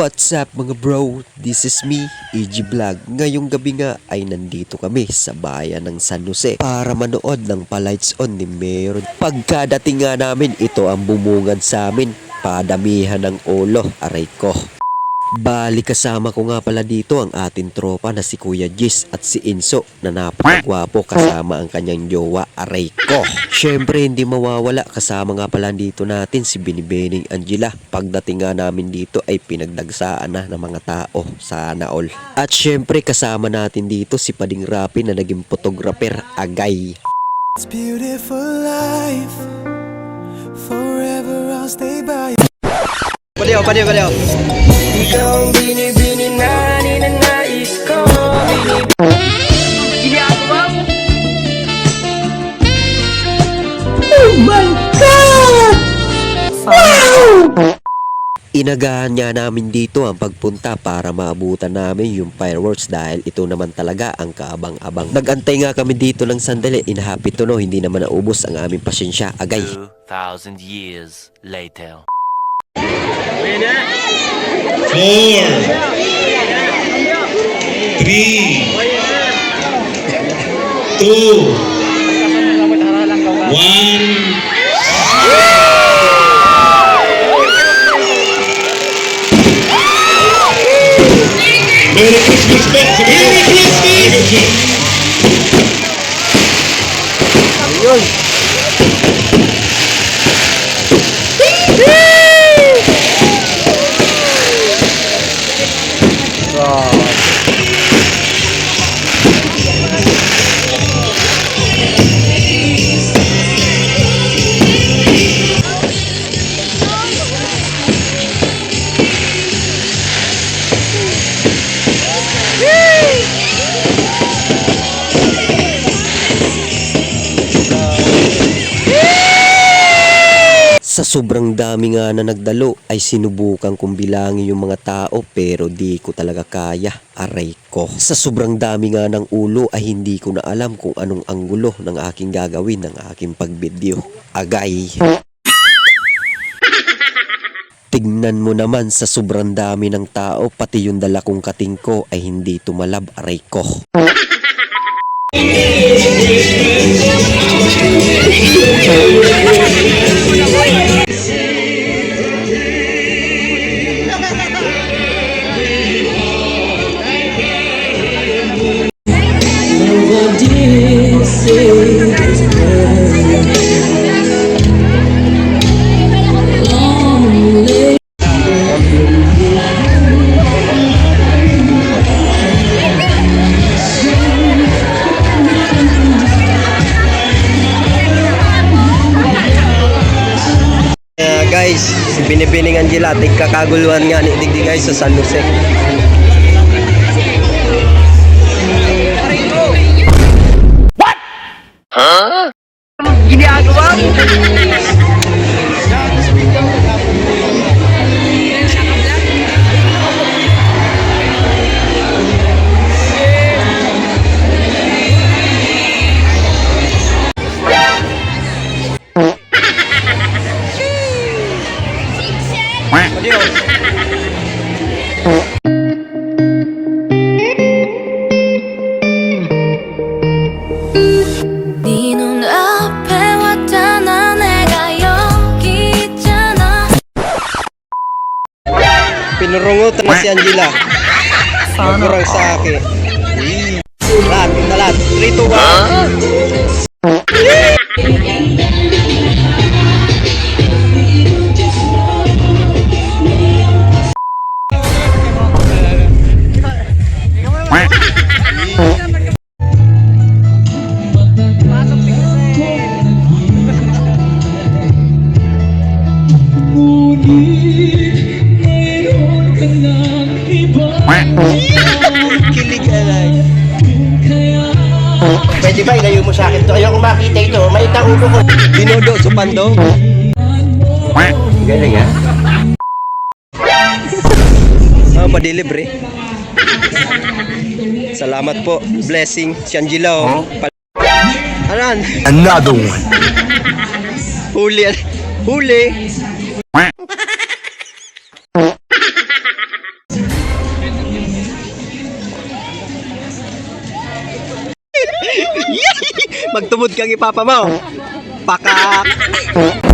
What's up mga bro? This is me, EG Vlog. Ngayong gabi nga ay nandito kami sa bayan ng San Jose para manood ng pa-lights on ni Mayor. Pagkadating nga namin, ito ang bumungad sa amin. Padamihan ng ulo, aray ko. Bali kasama ko nga pala dito ang ating tropa na si Kuya Jis at si Inso na napakagwapo kasama ang kanyang jowa, aray ko. Syempre hindi mawawala, kasama nga pala dito natin si Binibining Angela. Pagdating nga namin dito ay pinagdagsaan na ng mga tao, sana all. At syempre kasama natin dito si Pading Rapi na naging photographer, agay. It's beautiful life, forever I'll stay by. Paliw. Ikaw ang binibini na ninanais ko. Ginagawa mo. Oh my God! Inagahan nga namin dito ang pagpunta para maabutan namin yung fireworks dahil ito naman talaga ang kaabang-abang. Nagantay nga kami dito ng sandali, in happy to know, hindi naman naubos ang aming pasensya, agay. 2,000 years later. 4, 3, 2, 1. Merry Christmas po! Merry Christmas! Ayun! Sa sobrang dami nga na nagdalo ay sinubukan kong bilangin yung mga tao pero di ko talaga kaya, aray ko. Sa sobrang dami nga ng ulo ay hindi ko na alam kung anong anggulo ng aking gagawin ng aking pagbideo, agay. Tignan mo naman, sa sobrang dami ng tao pati yung dala kong kating ko ay hindi tumalab, aray ko. Guys, si Binibining Angela, tigkakaguluhan nga ni Digdi guys sa San Jose. What? Huh? Ginagawa mo? Pinurungutan na si Angela. Nagurang sa akin. Talat. 3, 2, 1. Kilig alay. Pwede ba ilayo mo sa akin to? Ayoko makita ito. May taubo ko. Binodo, supando. Galing ha? Padilibre. Salamat po. Blessing. Si Angela. Oh. Anan? Another one. Huli. Magtumod kang ipapa mo. Pakak.